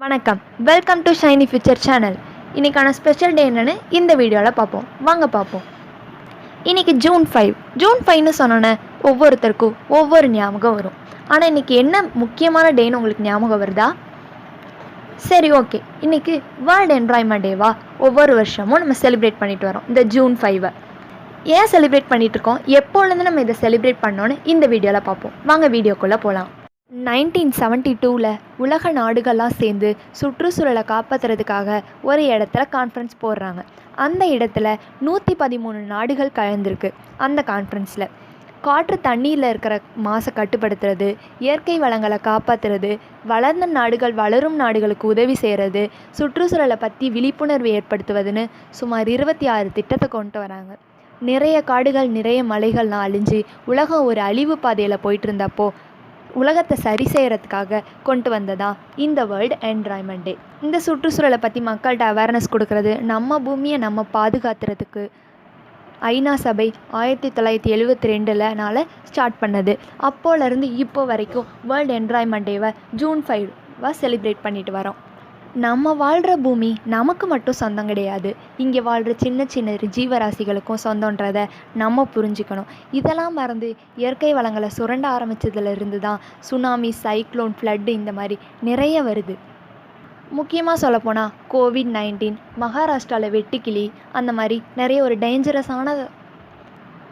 வணக்கம், welcome to shiny future channel. இன்றைக்கான special day என்னென்னு இந்த வீடியோவில் பார்ப்போம். வாங்க பார்ப்போம். இன்றைக்கி ஜூன் 5. ஜூன் 5ன்னு சொன்னோன்னே ஒவ்வொருத்தருக்கும் ஒவ்வொரு ஞாபகம் வரும். ஆனால் இன்றைக்கி என்ன முக்கியமான டேன்னு உங்களுக்கு ஞாபகம் வருதா? சரி, ஓகே. இன்றைக்கி வேர்ல்டு என்வாயர்மெண்ட் டேவா ஒவ்வொரு வருஷமும் நம்ம செலிப்ரேட் பண்ணிட்டு வரோம். இந்த ஜூன் 5 ஏன் செலிப்ரேட் பண்ணிகிட்ருக்கோம், எப்போலேருந்து நம்ம இதை செலிப்ரேட் பண்ணோன்னு இந்த வீடியோவில் பார்ப்போம். வாங்க வீடியோக்குள்ளே போகலாம். 1972 உலக நாடுகள்லாம் சேர்ந்து சுற்றுச்சூழலை காப்பாற்றுறதுக்காக ஒரு இடத்துல கான்ஃபரன்ஸ் போடுறாங்க. அந்த இடத்துல 113 நாடுகள் கலந்துருக்கு. அந்த கான்ஃபரன்ஸில் காற்று தண்ணியில் இருக்கிற மாசை கட்டுப்படுத்துறது, இயற்கை வளங்களை காப்பாற்றுறது, வளர்ந்த நாடுகள் வளரும் நாடுகளுக்கு உதவி செய்கிறது, சுற்றுச்சூழலை பற்றி விழிப்புணர்வு ஏற்படுத்துவதுன்னு சுமார் 26 திட்டத்தை கொண்டு வராங்க. நிறைய காடுகள் நிறைய மலைகள்லாம் அழிஞ்சு உலகம் ஒரு அழிவு பாதையில் போயிட்டு இருந்தப்போ உலகத்தை சரி செய்கிறதுக்காக கொண்டு வந்ததா இந்த வேர்ல்டு என்வாயர்மெண்ட் டே. இந்த சுற்றுச்சூழலை பற்றி மக்கள்கிட்ட அவேர்னஸ் கொடுக்கறது, நம்ம பூமியை நம்ம பாதுகாத்துறதுக்கு ஐநா சபை 1972 ஸ்டார்ட் பண்ணது. அப்போலேருந்து இப்போ வரைக்கும் வேர்ல்டு என்வாயர்மெண்ட் டேவை ஜூன் 5 செலிப்ரேட் பண்ணிட்டு வரோம். நம்ம வாழ்கிற பூமி நமக்கு மட்டும் சொந்தம் கிடையாது, இங்கே வாழ்கிற சின்ன சின்ன ஜீவராசிகளுக்கும் சொந்தன்றதை நம்ம புரிஞ்சுக்கணும். இதெல்லாம் மறந்து இயற்கை வளங்களை சுரண்ட ஆரம்பித்ததுலேருந்து தான் சுனாமி, சைக்ளோன், ஃப்ளட்டு இந்த மாதிரி நிறைய வருது. முக்கியமாக சொல்லப்போனால் COVID-19, மகாராஷ்டிராவில் வெட்டுக்கிளி, அந்த மாதிரி நிறைய ஒரு டேஞ்சரஸான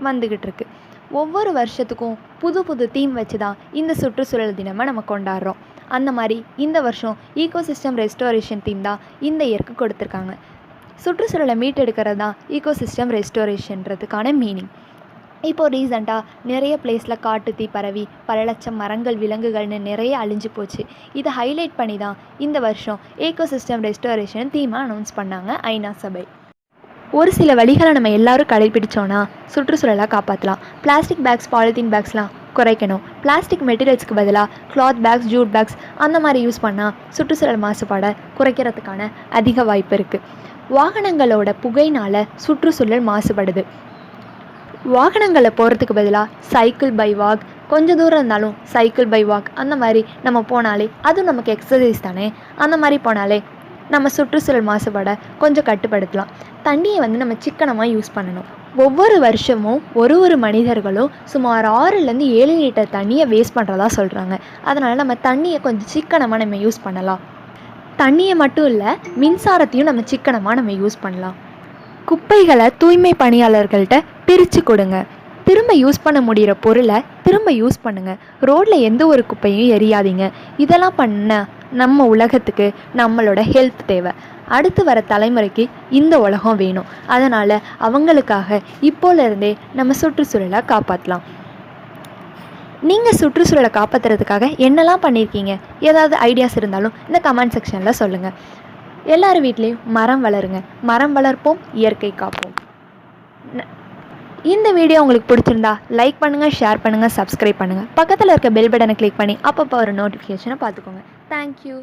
வந்துக்கிட்டு இருக்கு. ஒவ்வொரு வருஷத்துக்கும் புது புது தீம் வச்சு தான் இந்த சுற்றுச்சூழல் தினமாக நம்ம கொண்டாடுறோம். அந்த மாதிரி இந்த வருஷம் ஈகோசிஸ்டம் ரெஸ்டோரேஷன் தீம் தான் இந்த இயருக்கு கொடுத்துருக்காங்க. சுற்றுச்சூழலை மீட்டெடுக்கிறது தான் ஈகோசிஸ்டம் ரெஸ்டோரேஷன்றதுக்கான மீனிங். இப்போது ரீசெண்டாக நிறைய பிளேஸில் காட்டு தீ பரவி பல லட்சம் மரங்கள், விலங்குகள்னு நிறைய அழிஞ்சு போச்சு. இதை ஹைலைட் பண்ணி தான் இந்த வருஷம் ஈகோசிஸ்டம் ரெஸ்டோரேஷன் தீமாக அனௌன்ஸ் பண்ணாங்க ஐநா சபை. ஒரு சில வழிகளை நம்ம எல்லோரும் கடைபிடிச்சோன்னா சுற்றுச்சூழலை காப்பாற்றலாம். பிளாஸ்டிக் பேக்ஸ், பாலித்தீன் பேக்ஸ்லாம் குறைக்கணும். பிளாஸ்டிக் மெட்டீரியல்ஸ்க்கு பதிலாக கிளாத் பேக்ஸ், ஜூட் பேக்ஸ் அந்த மாதிரி யூஸ் பண்ணால் சுற்றுச்சூழல் மாசுபாடை குறைக்கிறதுக்கான அதிக வாய்ப்பு இருக்குது. வாகனங்களோட புகையினால் சுற்றுச்சூழல் மாசுபடுது. வாகனங்களை போகிறதுக்கு பதிலாக சைக்கிள் பை வாக், கொஞ்சம் தூரம் இருந்தாலும் சைக்கிள் பை வாக் அந்த மாதிரி நம்ம போனாலே அதுவும் நமக்கு எக்ஸசைஸ் தானே. அந்த மாதிரி போனாலே நம்ம சுற்றுச்சூழல் மாசுபாடை கொஞ்சம் கட்டுப்படுத்தலாம். தண்ணியை நம்ம சிக்கனமாக யூஸ் பண்ணணும். ஒவ்வொரு வருஷமும் ஒரு மனிதர்களும் சுமார் 6-7 லிட்டர் தண்ணியை வேஸ்ட் பண்ணுறதா சொல்கிறாங்க. அதனால் நம்ம தண்ணியை கொஞ்சம் சிக்கனமாக நம்ம யூஸ் பண்ணலாம். தண்ணியை மட்டும் இல்லை, மின்சாரத்தையும் நம்ம சிக்கனமாக நம்ம யூஸ் பண்ணலாம். குப்பைகளை தூய்மை பணியாளர்கள்ட்ட பிரித்து கொடுங்க. திரும்ப யூஸ் பண்ண முடிகிற பொருளை திரும்ப யூஸ் பண்ணுங்கள். ரோட்டில் எந்த ஒரு குப்பையும் எரியாதீங்க. இதெல்லாம் பண்ண நம்ம உலகத்துக்கு நம்மளோட ஹெல்த் தேவை. அடுத்து வர தலைமுறைக்கு இந்த உலகம் வேணும். அதனால் அவங்களுக்காக இப்போலேருந்தே நம்ம சுற்றுச்சூழலை காப்பாற்றலாம். நீங்கள் சுற்றுச்சூழலை காப்பாற்றுறதுக்காக என்னெல்லாம் பண்ணியிருக்கீங்க, ஏதாவது ஐடியாஸ் இருந்தாலும் இந்த கமெண்ட் செக்ஷனில் சொல்லுங்கள். எல்லார் வீட்லேயும் மரம் வளருங்க. மரம் வளர்ப்போம், இயற்கை காப்போம். இந்த வீடியோ உங்களுக்கு பிடிச்சிருந்தா லைக் பண்ணுங்கள், ஷேர் பண்ணுங்கள், சப்ஸ்கிரைப் பண்ணுங்கள். பக்கத்தில் இருக்க பெல் பட்டனை கிளிக் பண்ணி அப்பப்போ ஒரு நோட்டிஃபிகேஷனை பார்த்துக்கோங்க. தேங்க்யூ.